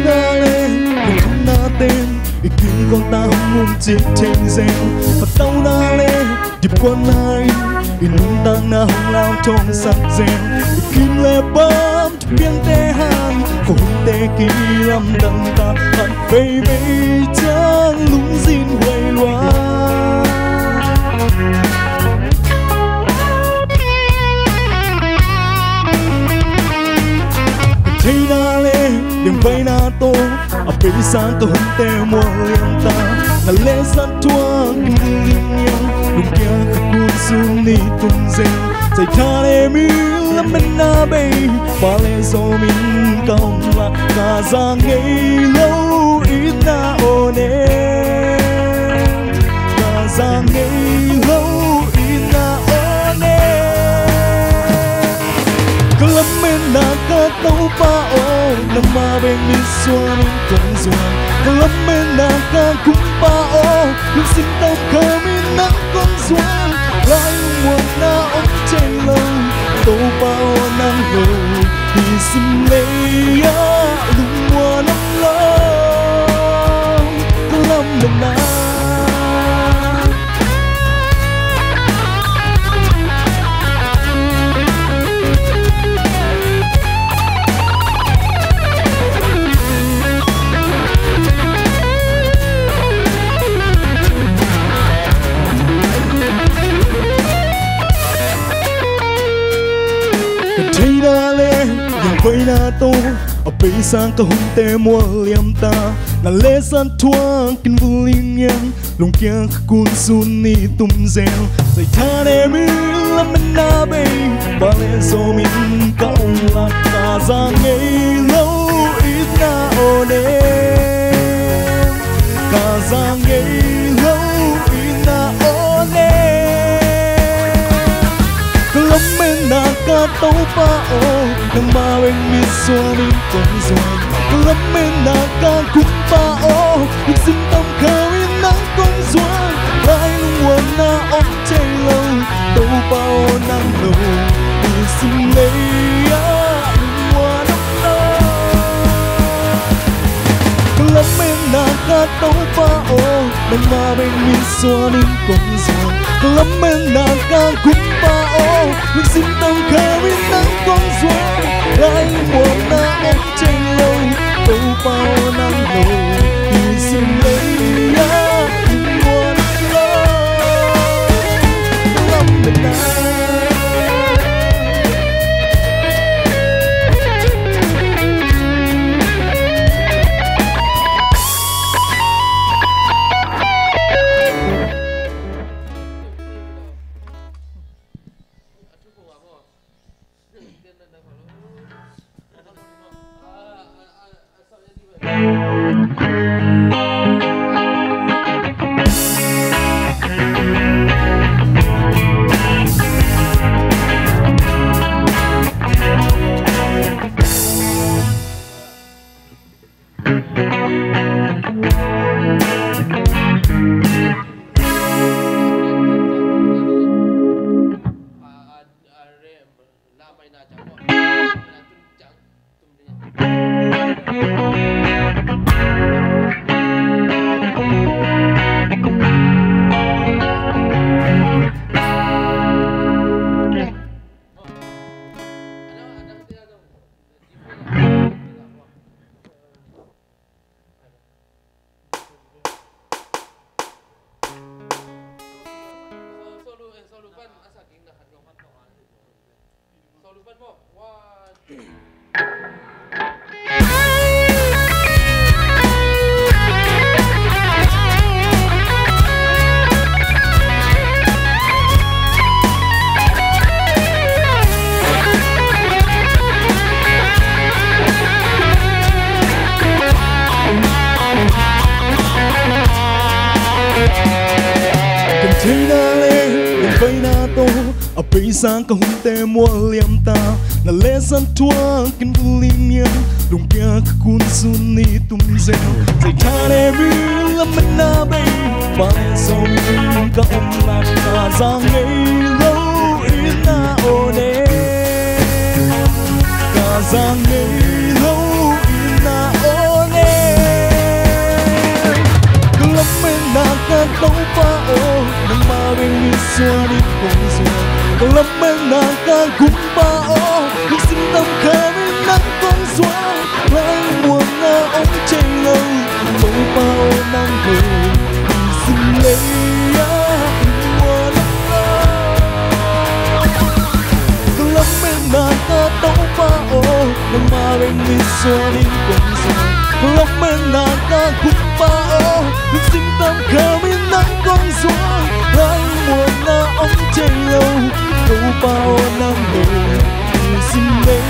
na lên không na tên ý kiến con ta không muốn chết trên gieo và tao na lên điệp quan hai ý nung tăng na không lao trong sạch gieo ý kiến lệ bám biên tê hàng khổ tê kỳ lâm đằng ta hẳn phê vây chẳng lúng xin quay loa thấy na lê điểm vây na tô ở bên sáng tôi không tê mua liềm ta là lê sát thua kinh linh nhau đúng kia khắc cuốn xuống đi tung rêu dạy tha lê mi lắm bên na bê ba lê dô mình công là cả ra ngày lâu ít na ô nê cả ra ngày lâu ít na ô nê cứ lắm bên na cả tàu ba ô nằm mà bên mi xua mình con ruộng cứ lắm bên na cả cũng ba ô lúc xin tàu khơi mình nắng con ruộng lại muộn na ống chạy lâu tàu ba ô nắng lâu thì xin lấy lúc mùa năm lâu cứ lắm bên na vây na tô ở bên sáng có hung tê mua liềm ta là lê san thua kinh vu linh nhang lùng kia cuốn sun ni tum reo dạy tha đê mi lắm bên na bê ba lê dô mình cộng là cả ra ngày lâu ít na ô nê cả ra ngày lâu ít na ô nê cứ lắm bên na cả tàu ba ô nằm mà bên mi xua mình con ruộng cứ lắm bên na cả cũng ba ô lúc xin tâm khơi mình nắng con ruộng lại lung buồn na ống chạy lâu tàu ba ô nắng lâu thì xin lấy lung mùa năm lâu cứ lắm bên na cả tàu ba ô nằm mà bên mi xua mình con ruộng cứ lắm bên na cả cũng ba ô lúc xin tâm khơi mình nắng con ruộng lại buồn na ống chạy lâu tàu bao nắng lâu thì xin lấy mùa năm lâu lắm bên na ở bên sáng có hung tê mua liềm ta là lê san thua kinh vu linh nhang lùng kia cuốn sun ni tum reo dạy tha đê mi lắm bên na bê ba lê dô mình cộng là cả ra ngày lâu ít na ô nê cả ra ngày lâu ít na ô nê càng lắm em nàng càng cũng bao những sinh tâm kami ng konswang lại buồn na ống chạy lâu tôi bao năng về dừng lấy buồn càng lắm em nàng ta tấu bao nang maring isuanin konswang càng lắm em nàng ta cũng bao những sinh tâm kami ng konswang lại buồn na ống chạy lâu tôi bao năng về dừng lấy